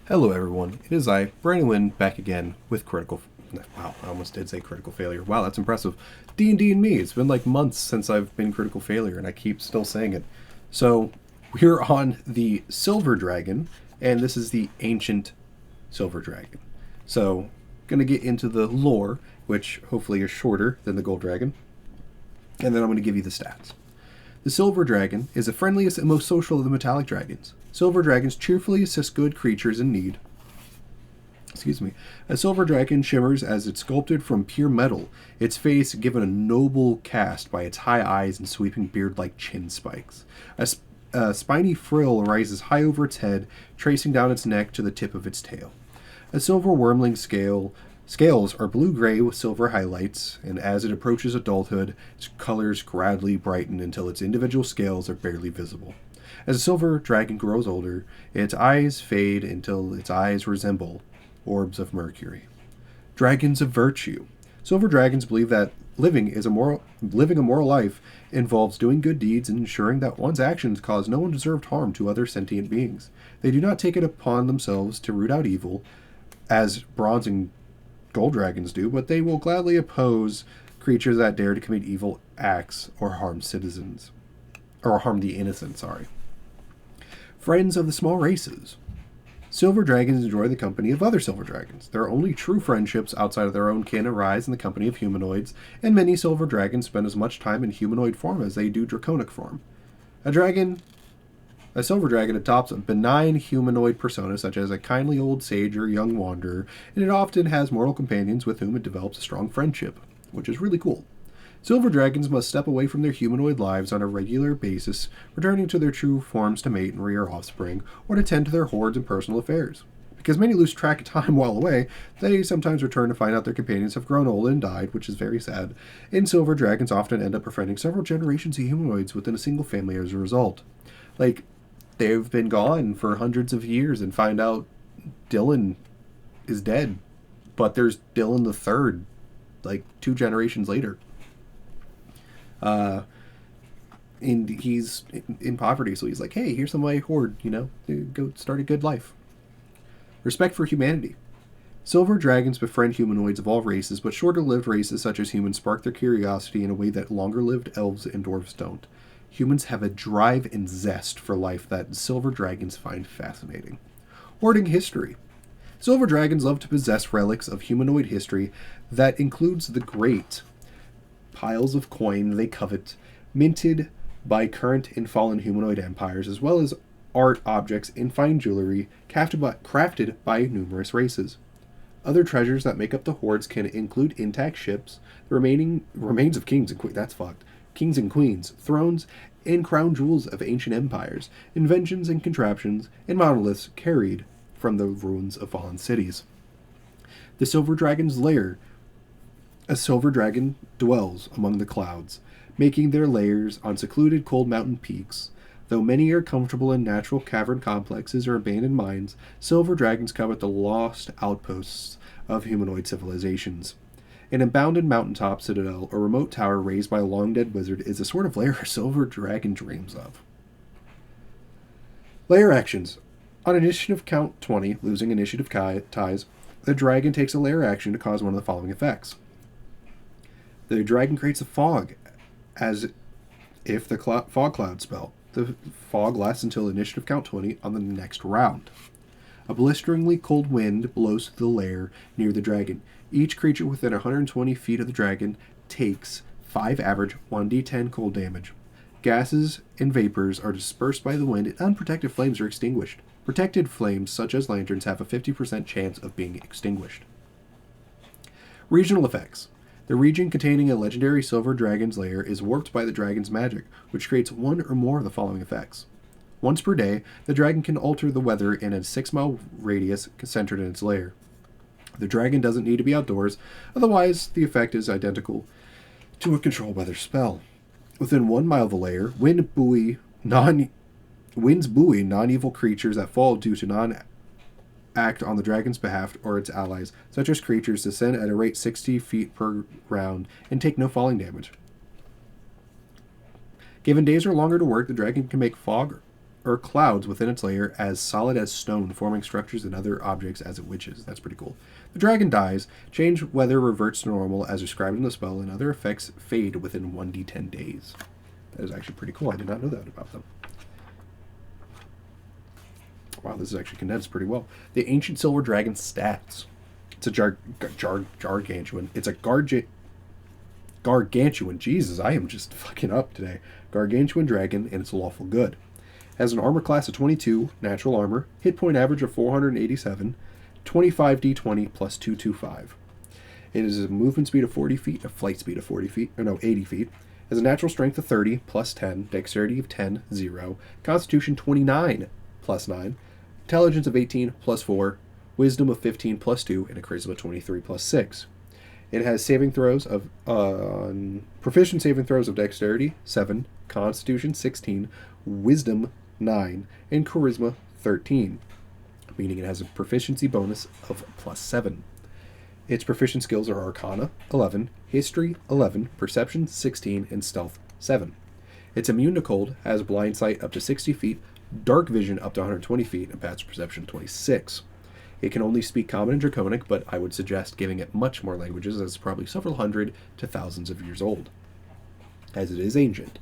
Hello, everyone. It is I, Brandon Wynn, back again with Critical. Wow, I almost did say Critical Failure. Wow, that's impressive. D&D and me. It's been like months since I've been Critical Failure, and I keep still saying it. So we're on the Silver Dragon, and this is the Ancient Silver Dragon. So, gonna get into the lore, which hopefully is shorter than the Gold Dragon, and then I'm gonna give you the stats. The Silver Dragon is the friendliest and most social of the metallic dragons. Silver dragons cheerfully assist good creatures in need. Excuse me. A silver dragon shimmers as it's sculpted from pure metal, its face given a noble cast by its high eyes and sweeping beard like chin spikes. A spiny frill rises high over its head, tracing down its neck to the tip of its tail. A silver wormling scales are blue-gray with silver highlights, and as it approaches adulthood, its colors gradually brighten until its individual scales are barely visible. As a silver dragon grows older, its eyes fade until its eyes resemble orbs of mercury. Dragons of virtue. Silver dragons believe that living a moral life involves doing good deeds and ensuring that one's actions cause no undeserved harm to other sentient beings. They do not take it upon themselves to root out evil, as bronze and gold dragons do, but they will gladly oppose creatures that dare to commit evil acts or harm citizens. Or harm the innocent, sorry. Friends of the small races. Silver dragons enjoy the company of other silver dragons. Their only true friendships outside of their own kin arise in the company of humanoids, and many silver dragons spend as much time in humanoid form as they do draconic form. A dragon A silver dragon adopts a benign humanoid persona such as a kindly old sage or young wanderer, and it often has mortal companions with whom it develops a strong friendship, which is really cool. Silver dragons must step away from their humanoid lives on a regular basis, returning to their true forms to mate and rear offspring, or to tend to their hoards and personal affairs. Because many lose track of time while away, they sometimes return to find out their companions have grown old and died, which is very sad, and silver dragons often end up befriending several generations of humanoids within a single family as a result. Like, they've been gone for hundreds of years and find out Dylan is dead, but there's Dylan the Third, like 2 generations later. Uh, and he's in poverty, so he's like, hey, here's some of my hoard, go start a good life. Respect for humanity. Silver dragons befriend humanoids of all races, but shorter lived races such as humans spark their curiosity in a way that longer lived elves and dwarves don't. Humans have a drive and zest for life that silver dragons find fascinating. Hoarding history. Silver dragons love to possess relics of humanoid history that includes the great piles of coin they covet, minted by current and fallen humanoid empires, as well as art objects and fine jewelry crafted by numerous races. Other treasures that make up the hoards can include intact ships, the remaining remains of kings and queens. That's fucked. Kings and queens, thrones, and crown jewels of ancient empires, inventions and contraptions, and monoliths carried from the ruins of fallen cities. The Silver Dragon's lair. A silver dragon dwells among the clouds, making their lairs on secluded cold mountain peaks. Though many are comfortable in natural cavern complexes or abandoned mines, silver dragons covet the lost outposts of humanoid civilizations. An abounded mountaintop citadel or remote tower raised by a long-dead wizard is the sort of lair a silver dragon dreams of. Lair actions. On initiative count 20, losing initiative ties, the dragon takes a lair action to cause one of the following effects. The dragon creates a fog, as if the fog cloud spell. The fog lasts until initiative count 20 on the next round. A blisteringly cold wind blows through the lair near the dragon. Each creature within 120 feet of the dragon takes 5 average 1d10 cold damage. Gases and vapors are dispersed by the wind, and unprotected flames are extinguished. Protected flames, such as lanterns, have a 50% chance of being extinguished. Regional effects. The region containing a legendary silver dragon's lair is warped by the dragon's magic, which creates one or more of the following effects. Once per day, the dragon can alter the weather in a 6-mile radius centered in its lair. The dragon doesn't need to be outdoors, otherwise the effect is identical to a control weather spell. Within 1 mile of the lair, winds buoy non-evil creatures that fall due to non-act on the dragon's behalf or its allies. Such as creatures descend at a rate 60 feet per round and take no falling damage. Given days or longer to work, the dragon can make fog or clouds within its lair as solid as stone, forming structures and other objects as it witches. That's pretty cool. The dragon dies. Change weather reverts to normal as described in the spell, and other effects fade within 1d10 days. That is actually pretty cool. I did not know that about them. Wow, this is actually condensed pretty well. The Ancient Silver Dragon stats. It's a gargantuan. It's a gargantuan. Jesus, I am just fucking up today. Gargantuan dragon, and it's lawful good. Has an armor class of 22, natural armor, hit point average of 487, 25d20 plus 225. It is a movement speed of 40 feet, a flight speed of 80 feet. Has a natural strength of 30 plus 10, dexterity of 10, 0, constitution 29 plus 9, intelligence of 18 plus 4, wisdom of 15 plus 2, and a charisma 23 plus 6. It has saving throws of proficient saving throws of dexterity 7, constitution 16, wisdom 9, and charisma 13, meaning it has a proficiency bonus of plus 7. Its proficient skills are Arcana 11, History 11, Perception 16, and Stealth 7. It's immune to cold, has blind sight up to 60 feet, dark vision up to 120 feet, and passive perception 26. It can only speak Common and Draconic, but I would suggest giving it much more languages, as it's probably several hundred to thousands of years old, as it is ancient.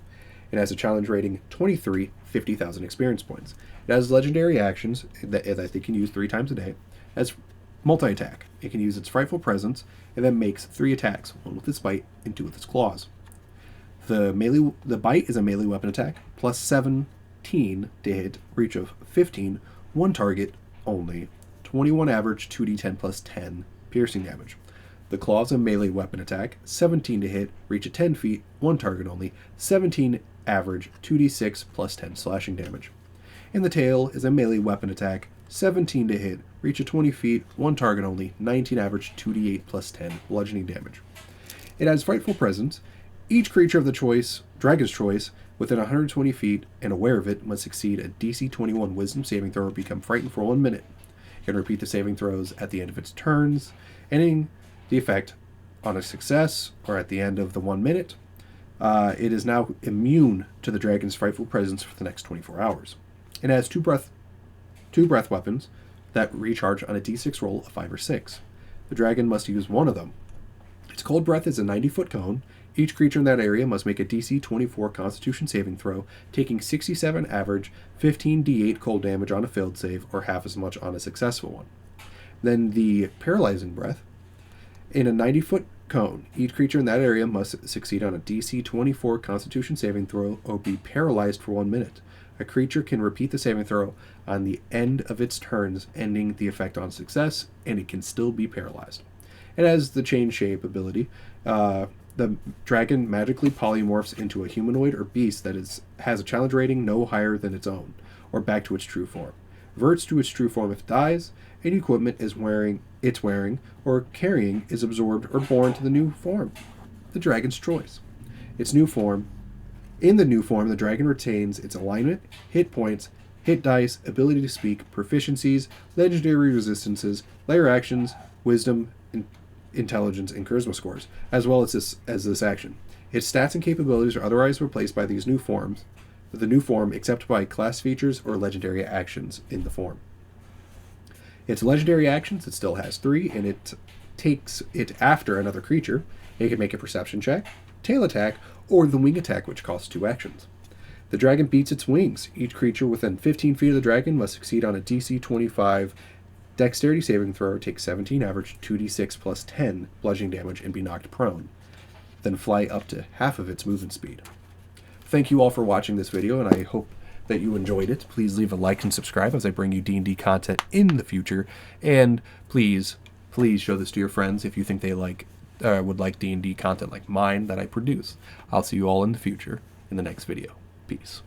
It has a challenge rating 23, 50,000 experience points. It has legendary actions that it can use 3 times a day. It has multi-attack. It can use its Frightful Presence, and then makes 3 attacks, 1 with its bite and 2 with its claws. The bite is a melee weapon attack, plus 17 to hit, reach of 15, 1 target only, 21 average, 2d10 plus 10 piercing damage. The claws a melee weapon attack, 17 to hit, reach of 10 feet, 1 target only, 17 average, 2d6 plus 10 slashing damage. And the tail is a melee weapon attack, 17 to hit, reach of 20 feet, 1 target only, 19 average, 2d8 plus 10 bludgeoning damage. It has Frightful Presence. Each creature of the dragon's choice, within 120 feet and aware of it, must succeed a DC 21 Wisdom saving throw or become frightened for 1 minute. It can repeat the saving throws at the end of its turns, ending the effect on a success or at the end of the 1 minute. It is now immune to the dragon's Frightful Presence for the next 24 hours. It has two breath weapons that recharge on a d6 roll of 5 or 6. The dragon must use one of them. Its cold breath is a 90-foot cone. Each creature in that area must make a DC 24 Constitution saving throw, taking 67 average, 15 d8 cold damage on a failed save, or half as much on a successful one. Then the Paralyzing Breath. In a 90-foot cone, each creature in that area must succeed on a DC 24 Constitution saving throw or be paralyzed for 1 minute. A creature can repeat the saving throw on the end of its turns, ending the effect on success, and it can still be paralyzed. It has the Change Shape ability. The dragon magically polymorphs into a humanoid or beast that has a challenge rating no higher than its own, or back to its true form. Reverts to its true form if it dies. Any equipment it's wearing or carrying is absorbed or born to the new form, the dragon's choice. In the new form, the dragon retains its alignment, hit points, hit dice, ability to speak, proficiencies, legendary resistances, layer actions, wisdom, intelligence, and charisma scores, as well as this action. Its stats and capabilities are otherwise replaced by the new form, except by class features or legendary actions in the form. Its legendary actions, it still has 3, and it takes it after another creature. It can make a perception check, tail attack, or the wing attack, which costs 2 actions. The dragon beats its wings. Each creature within 15 feet of the dragon must succeed on a DC 25 Dexterity saving throw, take 17 average, 2d6 plus 10 bludgeoning damage, and be knocked prone. Then fly up to half of its movement speed. Thank you all for watching this video, and I hope that you enjoyed it. Please leave a like and subscribe as I bring you D&D content in the future. And please show this to your friends if you think they would like D&D content like mine that I produce. I'll see you all in the future in the next video. Peace.